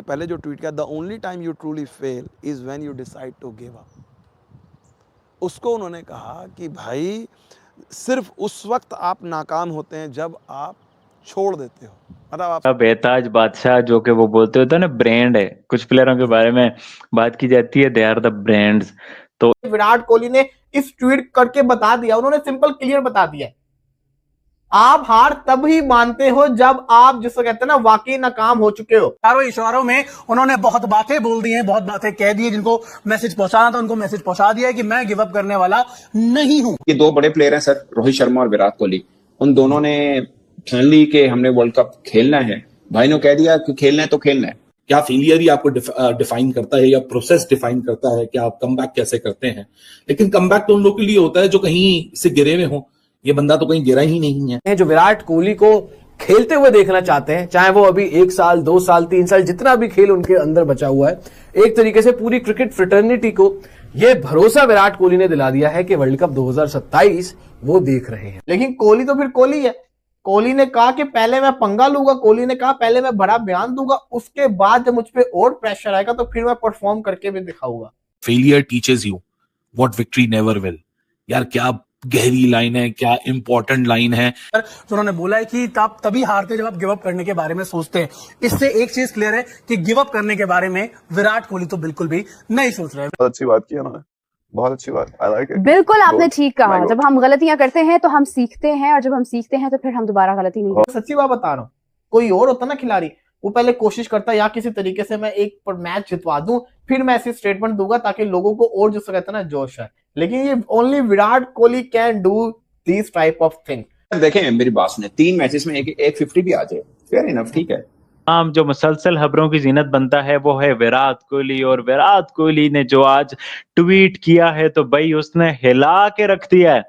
पहले जो ट्वीट किया, the only time you truly fail is when you decide to give up. उसको उन्होंने कहा कि भाई सिर्फ उस वक्त आप नाकाम होते हैं जब आप छोड़ देते हो, मतलब आप बेताज बादशाह जो कि वो बोलते होते हैं ना, ब्रांड है, कुछ प्लेयरों के बारे में बात की जाती है, दे आर द ब्रांड्स। तो विराट कोहली ने इस ट्वीट करके बता दिया, उन्होंने सिंपल क्लियर बता दिया, आप हार तब ही मानते हो जब आप जिसको कहते हैं ना वाकई नाकाम हो चुके हो। चारों इशारों में उन्होंने बहुत बातें बोल दी हैं, बहुत बातें कह दी है, जिनको मैसेज पहुंचाना था उनको मैसेज पहुंचा दिया है कि मैं गिव अप करने वाला नहीं हूं। ये दो बड़े प्लेयर हैं सर, रोहित शर्मा और विराट कोहली। उन दोनों ने ठान ली कि हमने वर्ल्ड कप खेलना है। भाई ने कह दिया कि खेलना है तो खेलना है। क्या फेलियर ही आपको डिफाइन करता है या प्रोसेस डिफाइन करता है कि आप कमबैक कैसे करते हैं? लेकिन कमबैक तो उन लोगों के लिए होता है जो कहीं से गिरे हुए हों। ये बंदा तो कहीं गिरा ही नहीं है। जो विराट कोहली को खेलते हुए देखना चाहते हैं, चाहे वो अभी 1 साल 2 साल 3 साल जितना भी खेल उनके अंदर बचा हुआ है, एक तरीके से पूरी क्रिकेट फ्रेटर्निटी को ये भरोसा विराट कोहली ने दिला दिया है कि वर्ल्ड कप 2027 वो देख रहे हैं। लेकिन कोहली तो फिर कोहली है। कोहली ने कहा कि पहले मैं पंगा लूंगा, कोहली ने कहा पहले मैं बड़ा बयान दूंगा, उसके बाद जब मुझ पे और प्रेशर आएगा तो फिर मैं परफॉर्म करके भी दिखाऊंगा। Failure teaches you what victory never will. यार क्या गहरी लाइन है, क्या इंपॉर्टेंट लाइन है। तो उन्होंने बोला है कि आप तभी हारते जब आप गिव अप करने के बारे में सोचते हैं। इससे एक चीज क्लियर है कि गिव अप करने के बारे में विराट कोहली तो बिल्कुल भी नहीं सोच रहे। बहुत अच्छी बात की उन्होंने, बहुत अच्छी बात, आई लाइक इट। बिल्कुल आपने ठीक कहा, जब हम गलतियां करते हैं तो हम सीखते हैं, और जब हम सीखते हैं तो फिर हम दोबारा गलती नहीं करते। सच्ची बात बता रहा हूँ, कोई और होता ना खिलाड़ी, वो पहले कोशिश करता या किसी तरीके से मैं एक मैच जितवा दूं, फिर मैं ऐसी स्टेटमेंट दूंगा ताकि लोगों को और जो कहता है ना जोश है। लेकिन ये only Virat Kohli can do this type of thing. देखें मेरी बात सुने, 3 मैचेस में एक 50 भी आ जाए, फेयर इनफ, ठीक है। जो मुसलसल खबरों की जीनत बनता है वो है विराट कोहली, और विराट कोहली ने जो आज ट्वीट किया है तो भाई उसने हिला के रख दिया है।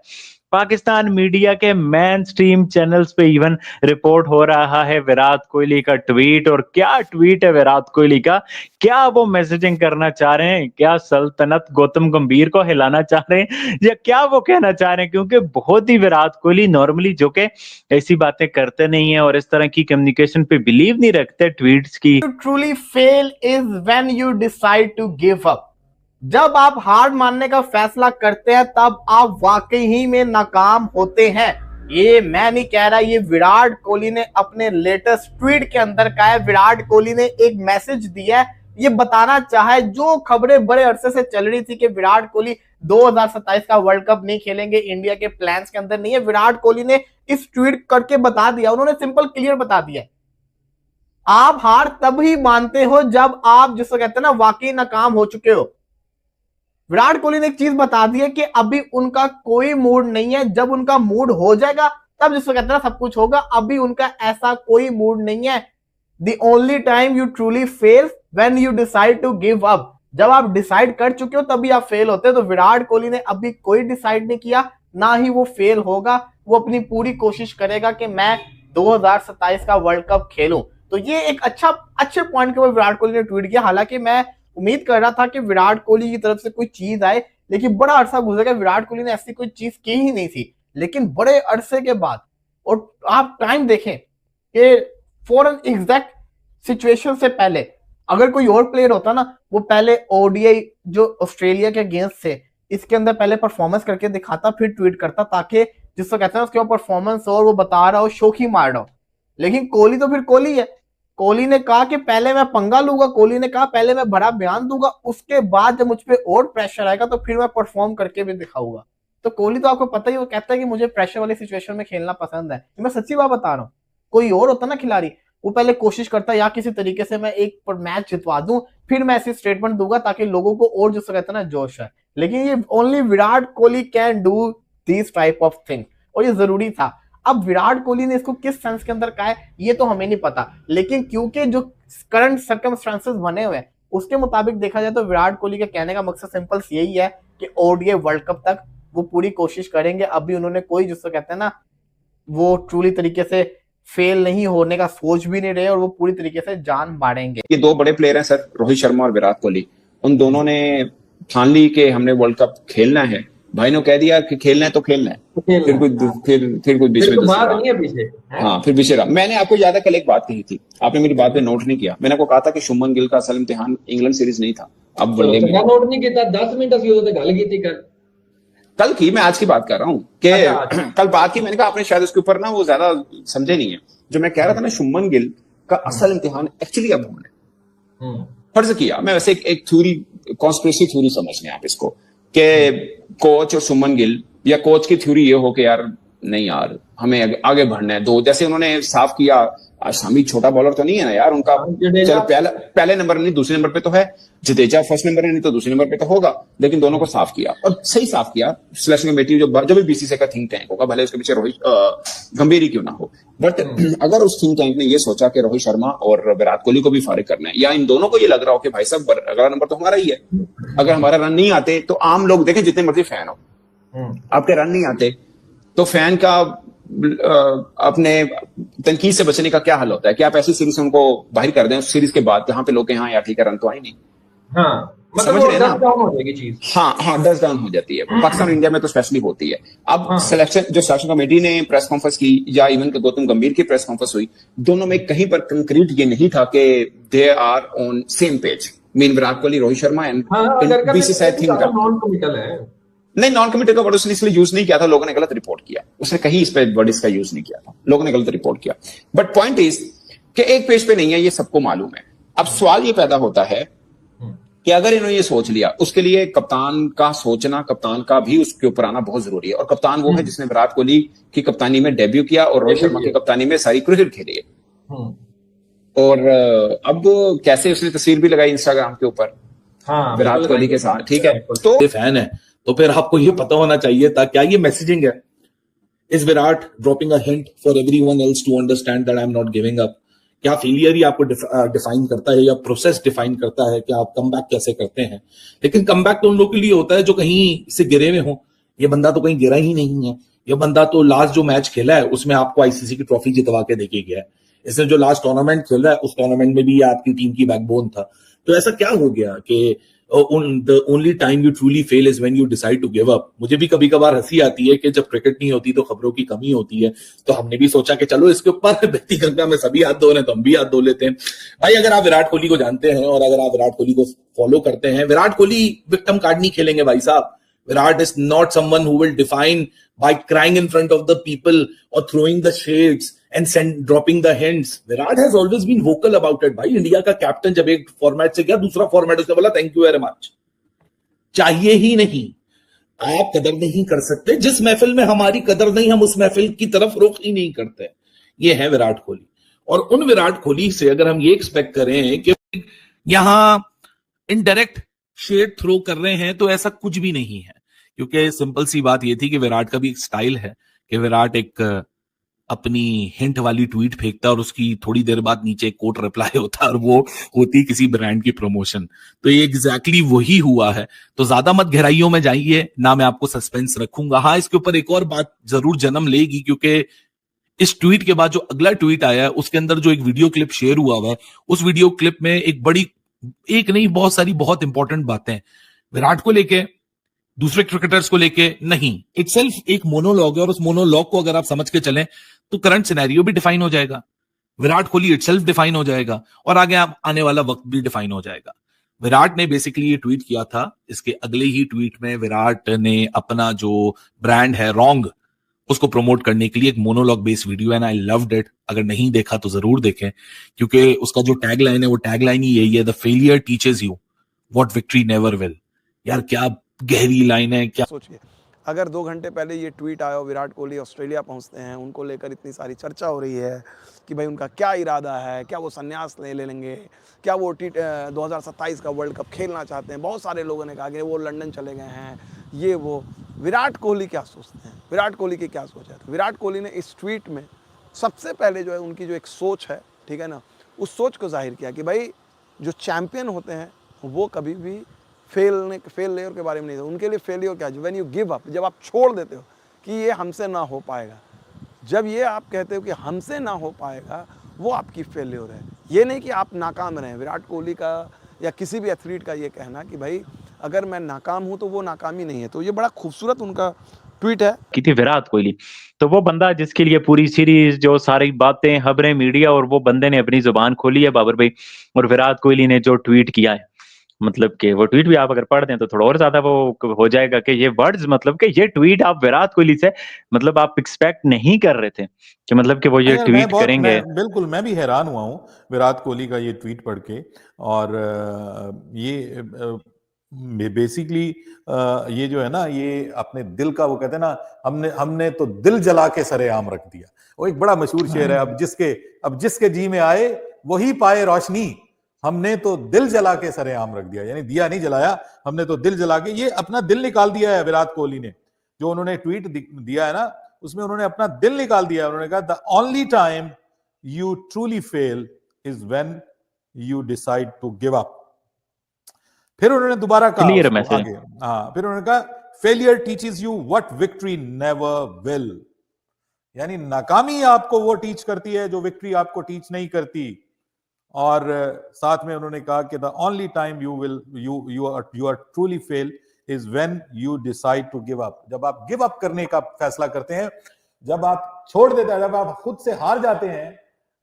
पाकिस्तान मीडिया के मेन स्ट्रीम चैनल्स पे इवन रिपोर्ट हो रहा है विराट कोहली का ट्वीट। और क्या ट्वीट है विराट कोहली का, क्या वो मैसेजिंग करना चाह रहे हैं, क्या सल्तनत गौतम गंभीर को हिलाना चाह रहे हैं, या क्या वो कहना चाह रहे हैं? क्योंकि बहुत ही विराट कोहली नॉर्मली जो कि ऐसी बातें करते नहीं है और इस तरह की कम्युनिकेशन पे बिलीव नहीं रखते ट्वीट्स की। To truly fail is when you decide to give up. जब आप हार मानने का फैसला करते हैं तब आप वाकई ही में नाकाम होते हैं। ये मैं नहीं कह रहा, ये विराट कोहली ने अपने लेटेस्ट ट्वीट के अंदर कहा है। विराट कोहली ने एक मैसेज दिया है, ये बताना चाहे जो खबरें बड़े अरसे से चल रही थी कि विराट कोहली 2027 का वर्ल्ड कप नहीं खेलेंगे, इंडिया के प्लान्स के अंदर नहीं है। विराट कोहली ने इस ट्वीट करके बता दिया, उन्होंने सिंपल क्लियर बता दिया, आप हार तब ही मानते हो जब आप जिसको कहते हैं ना वाकई नाकाम हो चुके हो। विराट कोहली ने एक चीज बता दी है कि अभी उनका कोई मूड नहीं है, जब उनका मूड हो जाएगा तब जिसको कहते हैं ना सब कुछ होगा। अभी उनका ऐसा कोई मूड नहीं है। The only time you truly fail when you decide to give up. जब आप डिसाइड कर चुके हो तभी आप फेल होते हैं। तो विराट कोहली ने अभी कोई डिसाइड नहीं किया, ना ही वो फेल होगा। वो अपनी पूरी कोशिश करेगा कि मैं 2027 का वर्ल्ड कप खेलूं। तो ये एक अच्छे पॉइंट के ऊपर विराट कोहली ने ट्वीट किया। हालांकि मैं उम्मीद कर रहा था कि विराट कोहली की तरफ से कोई चीज आए, लेकिन बड़ा अरसा गुजर गया, विराट कोहली ने ऐसी कोई चीज की ही नहीं थी। लेकिन बड़े अरसे के बाद, और आप टाइम देखें कि फॉर एन एग्जैक्ट सिचुएशन से पहले अगर कोई और प्लेयर होता ना, वो पहले ओडीआई जो ऑस्ट्रेलिया के अगेंस्ट थे इसके अंदर पहले परफॉर्मेंस करके दिखाता, फिर ट्वीट करता, ताकि जिसको कहते हैं उसके ऊपर परफॉर्मेंस हो और वो बता रहा हो, शोखी मार रहा हो। लेकिन कोहली तो फिर कोहली है। कोहली ने कहा कि पहले मैं पंगा लूंगा, कोहली ने कहा पहले मैं बड़ा बयान दूंगा, उसके बाद जब मुझ पे और प्रेशर आएगा तो फिर मैं परफॉर्म करके भी दिखाऊंगा। तो कोहली तो आपको पता ही, वो कहता है कि मुझे प्रेशर वाली सिचुएशन में खेलना पसंद है। मैं सच्ची बात बता रहा हूँ, कोई और होता ना खिलाड़ी, वो पहले कोशिश करता या किसी तरीके से मैं एक मैच जितवा दूं, फिर मैं ऐसी स्टेटमेंट दूंगा ताकि लोगों को और जो कहता है ना जोश है। लेकिन ये only Virat Kohli can do this type of thing, और ये जरूरी था। अब विराट कोहली ने इसको किस सेंस के अंदर कहा है ये तो हमें नहीं पता, लेकिन क्योंकि जो करंट सर्कमस्टांसेस बने हुए हैं उसके मुताबिक देखा जाए तो विराट कोहली के कहने का मकसद सिंपल यही है कि ओडीआई वर्ल्ड कप तक वो पूरी कोशिश करेंगे। अभी उन्होंने कोई जिसको कहते हैं ना वो ट्रूली तरीके से फेल नहीं होने का सोच भी नहीं रहे, और वो पूरी तरीके से जान मारेंगे। ये दो बड़े प्लेयर हैं सर, रोहित शर्मा और विराट कोहली। उन दोनों ने ठान ली कि हमने वर्ल्ड कप खेलना है। भाई ने कह दिया कि खेलना है तो खेलना है, फिर कुछ बीच में बात नहीं है पीछे। हाँ, फिर पीछे रहा। मैंने आपको याद है कल एक बात कही थी, आपने मेरी बात पे नोट नहीं किया। मैंने आपको कहा था कि शुभमन गिल का असल इम्तिहान इंग्लैंड सीरीज नहीं था, अब वनडे में। नोट नहीं किया, 10 मिनट असली होते गल की थी कल की, मैं आज की बात कर रहा हूँ कि कल बात की मैंने कहा, आपने शायद उसके ऊपर ना वो ज्यादा समझे नहीं है। जो मैं कह रहा था ना, शुभमन गिल का असल इम्तिहान एक्चुअली अब हमने फर्ज किया, मैं वैसे एक थ्योरी, कॉन्स्पिरेसी थ्योरी समझ लें आप इसको, कि कोच और शुभमन गिल, या कोच की थ्योरी ये हो कि यार नहीं यार हमें आगे बढ़ना है, दो जैसे उन्होंने साफ किया, शामी छोटा बॉलर तो नहीं है ना यार उनका, चलो पहले नंबर नहीं दूसरे नंबर पे तो है, जडेजा फर्स्ट नंबर है नहीं तो दूसरे नंबर पे तो होगा, लेकिन दोनों को साफ किया और सही साफ किया। सिलेक्शन कमेटी जो भी बीसीसीआई का थिंक टैंक होगा, भले उसके पीछे रोहित गंभीर ही क्यों ना हो, बट अगर उस थिंक टैंक ने ये सोचा कि रोहित शर्मा और विराट कोहली को भी फारिग करना है, या इन दोनों को ये लग रहा हो कि भाई साहब अगला नंबर तो हमारा ही है, अगर हमारा रन नहीं आते तो आम लोग देखें जितने मर्जी फैन हो, आपके रन नहीं आते तो फैन का अपने तनकीद से बचने का क्या हल होता है कि आप ऐसी सीरीज उनको बाहर कर दें उस सीरीज के बाद, जहां पे लोग हाँ यार ठीक है रन तो आए नहीं। हाँ, समझ रहे हैं ना? डाउन हो जाएगी चीज। हाँ, डस्ट डाउन हो जाती है। पाकिस्तान और इंडिया में तो स्पेशली होती है। अब सिलेक्शन कमेटी ने प्रेस कॉन्फ्रेंस की, या इवन गौतम गंभीर की प्रेस कॉन्फ्रेंस हुई, दोनों में कहीं पर कंक्रीट ये नहीं था कि they are on same page, mean Virat Kohli, Rohit Sharma and BCCI think non committal है। नहीं, नॉन कमिटेड का वर्ड उसने इसलिए यूज नहीं किया था, लोगों ने गलत रिपोर्ट किया, उसने कहीं इस पे वर्ड इसका यूज नहीं किया था, लोगों ने गलत रिपोर्ट किया। बट पॉइंट इज कि एक पेज पे नहीं है, ये सबको मालूम है। अब सवाल ये पैदा होता है कि अगर इन्होंने ये सोच लिया, उसके लिए कप्तान का सोचना, कप्तान का भी उसके ऊपर आना बहुत जरूरी है। और कप्तान वो है जिसने विराट कोहली की कप्तानी में डेब्यू किया और रोहित शर्मा की कप्तानी में सारी क्रिकेट खेली है। और अब कैसे उसने तस्वीर भी लगाई इंस्टाग्राम के ऊपर विराट कोहली के साथ, ठीक है, तो फैन है तो फिर आपको ये पता होना चाहिए था क्या ये मैसेजिंग है, is Virat dropping a hint for everyone else to understand that I am not giving up. क्या फेलियर ही आपको डिफाइन करता है या प्रोसेस डिफाइन करता है कि आप कम बैक कैसे करते हैं? लेकिन कम बैक तो उन लोगों के लिए होता है जो कहीं से गिरे हुए हो। ये बंदा तो कहीं गिरा ही नहीं है, ये बंदा तो लास्ट जो मैच खेला है उसमें आपको आईसीसी की ट्रॉफी जितवा के देके गया है। इसने जो लास्ट टूर्नामेंट खेला है उस टूर्नामेंट में भी आपकी टीम की बैकबोन था। तो ऐसा क्या हो गया कि the only time you truly fail is when you decide to give up। मुझे भी कभी कभार हंसी आती है कि जब क्रिकेट नहीं होती तो खबरों की कमी होती है, तो हमने भी सोचा कि चलो इसके ऊपर व्यक्ति गंगा में सभी हाथ धो रहे हैं तो हम भी हाथ धो लेते हैं। भाई अगर आप विराट कोहली को जानते हैं और अगर आप विराट कोहली को फॉलो करते हैं, विराट कोहली विक्टिम कार्ड नहीं खेलेंगे भाई साहब। Virat is not someone who will define by crying in front of the people और throwing the shades and dropping the hints। Virat has always been vocal about it। भाई इंडिया का कैप्टन जब एक फॉर्मेट से गया दूसरा फॉर्मेट उसने बोला थैंक यू वेरी मच, चाहिए ही नहीं, आप कदर नहीं कर सकते, जिस महफिल में हमारी कदर नहीं हम उस महफिल की तरफ रुख ही नहीं करते। ये है विराट कोहली। और उन विराट कोहली से अगर हम ये एक्सपेक्ट करें कि यहां इनडायरेक्ट शेड थ्रो कर रहे हैं तो ऐसा कुछ भी नहीं है, क्योंकि सिंपल सी बात ये थी कि विराट का भी एक स्टाइल है कि विराट एक अपनी हिंट वाली ट्वीट फेंकता और उसकी थोड़ी देर बाद नीचे एक कोट रिप्लाई होता और वो होती किसी ब्रांड की प्रमोशन। तो ये एग्जैक्टली वही हुआ है। तो ज्यादा मत गहराइयों में जाइए ना, मैं आपको सस्पेंस रखूंगा। हाँ, इसके ऊपर एक और बात जरूर जन्म लेगी, क्योंकि इस ट्वीट के बाद जो अगला ट्वीट आया है उसके अंदर जो एक वीडियो क्लिप शेयर हुआ है, उस वीडियो क्लिप में एक नहीं बहुत सारी बहुत इंपॉर्टेंट बातें विराट को लेके, दूसरे क्रिकेटर्स को लेके नहीं, इटसेल्फ एक मोनोलॉग है। और उस मोनोलॉग को अगर आप समझ के चलें तो करंट सिनेरियो भी डिफाइन हो जाएगा, विराट कोहली इटसेल्फ डिफाइन हो जाएगा और आगे आने वाला वक्त भी डिफाइन हो जाएगा। विराट ने बेसिकली ये ट्वीट किया था, इसके अगले ही ट्वीट में विराट ने अपना जो ब्रांड है रॉन्ग उसको प्रमोट करने के लिए एक monologue based video and I loved it. अगर नहीं देखा तो जरूर देखें, क्योंकि उसका जो टैगलाइन है वो टैगलाइन ही यही है, the failure teaches you what victory never will. यार क्या गहरी लाइन है। क्या सोचिए, अगर 2 घंटे पहले ये ट्वीट आया हो, विराट कोहली ऑस्ट्रेलिया पहुंचते हैं, उनको लेकर इतनी सारी चर्चा हो रही है कि भाई उनका क्या इरादा है, क्या वो संन्यास ले लेंगे, क्या वो 2027 का वर्ल्ड कप खेलना चाहते हैं। बहुत सारे लोगों ने कहा कि वो लंदन चले गए हैं, ये वो। विराट कोहली क्या सोचते हैं, विराट कोहली की क्या सोच है? तो विराट कोहली ने इस ट्वीट में सबसे पहले जो है उनकी जो एक सोच है, ठीक है ना, उस सोच को जाहिर किया कि भाई जो चैम्पियन होते हैं वो कभी भी फेलियर के बारे में नहीं था। उनके लिए फेलियर क्या है? व्हेन यू गिव अप, जब आप छोड़ देते हो कि ये हमसे ना हो पाएगा, जब ये आप कहते हो कि हमसे ना हो पाएगा, वो आपकी फेलियर है। ये नहीं कि आप नाकाम रहें। विराट कोहली का या किसी भी एथलीट का ये कहना कि भाई अगर मैं नाकाम हूं तो वो नाकामी नहीं है। तो ये बड़ा खूबसूरत उनका ट्वीट है। की थी विराट कोहली। तो वो बंदा जिसके लिए पूरी सीरीज जो सारी बातें खबरें मीडिया और वो बंदे ने अपनी जुबान खोली है बाबर भाई, और विराट कोहली ने जो ट्वीट किया है, मतलब कि वो ट्वीट भी आप अगर पढ़ दें तो थोड़ा और ज्यादा वो हो जाएगा कि ये वर्ड्स, मतलब कि ये ट्वीट आप विराट कोहली से मतलब आप एक्सपेक्ट नहीं कर रहे थे कि मतलब कि वो ये यार ट्वीट करेंगे। बिल्कुल मैं भी हैरान हुआ हूँ विराट कोहली का ये ट्वीट पढ़ के। और ये बेसिकली ये जो है ना, ये अपने दिल का, वो कहते हैं ना, हमने तो दिल जला के सरेआम रख दिया। वो एक बड़ा मशहूर शेर है, अब जिसके जी में आए वही पाए रोशनी, हमने तो दिल जला के सरेआम रख दिया। यानी दिया नहीं जलाया, हमने तो दिल जला के, ये अपना दिल निकाल दिया है विराट कोहली ने। जो उन्होंने ट्वीट दिया है ना, उसमें उन्होंने अपना दिल निकाल दिया। उन्होंने कहा the only time you truly fail is when you decide to give up. फिर उन्होंने दोबारा कहा क्लियर उसको मैसेज। आगे, हाँ, फिर उन्होंने कहा failure teaches you what victory never will. यानी नाकामी आपको वो टीच करती है जो विक्ट्री आपको टीच नहीं करती। और साथ में उन्होंने कहा कि the only time you are truly fail is when you decide to give up. जब आप गिव अप करने का फैसला करते हैं, जब आप छोड़ देते हैं, जब आप खुद से हार जाते हैं,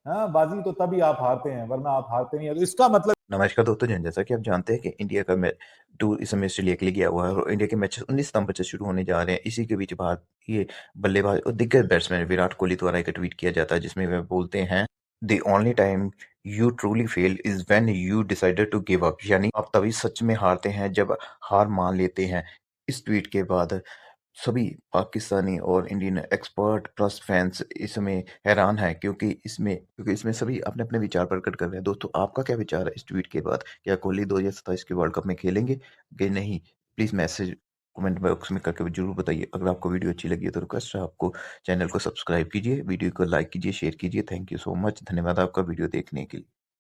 हाँ, बाजी तो तभी आप हारते हैं, वरना आप हारते नहीं है। तो इसका मतलब, नमस्कार दोस्तों, जैसा कि आप जानते हैं कि इंडिया का टूर इस समय ऑस्ट्रेलिया के लिए गया हुआ है और इंडिया के मैचेस 19 सितंबर से शुरू होने जा रहे हैं। इसी के बीच भारतीय बल्लेबाज और दिग्गज बैट्समैन विराट कोहली द्वारा एक ट्वीट किया जाता है जिसमें वे बोलते हैं the only time you truly fail is when you decided to give up. यानी आप तभी सच में हारते हैं जब हार मान लेते हैं। इस ट्वीट के बाद सभी पाकिस्तानी और इंडियन एक्सपर्ट प्लस फैंस इस समय हैरान हैं, क्योंकि इसमें सभी अपने अपने विचार प्रकट कर रहे हैं। दोस्तों, आपका क्या विचार है इस ट्वीट के बाद? क्या कोहली 2027 के वर्ल्ड कप में खेलेंगे कि नहीं? प्लीज मैसेज कमेंट बॉक्स में करके जरूर बताइए। अगर आपको वीडियो अच्छी लगी है तो रिक्वेस्ट है आपको चैनल को सब्सक्राइब कीजिए, वीडियो को लाइक कीजिए, शेयर कीजिए। थैंक यू सो मच, धन्यवाद आपका वीडियो देखने के लिए।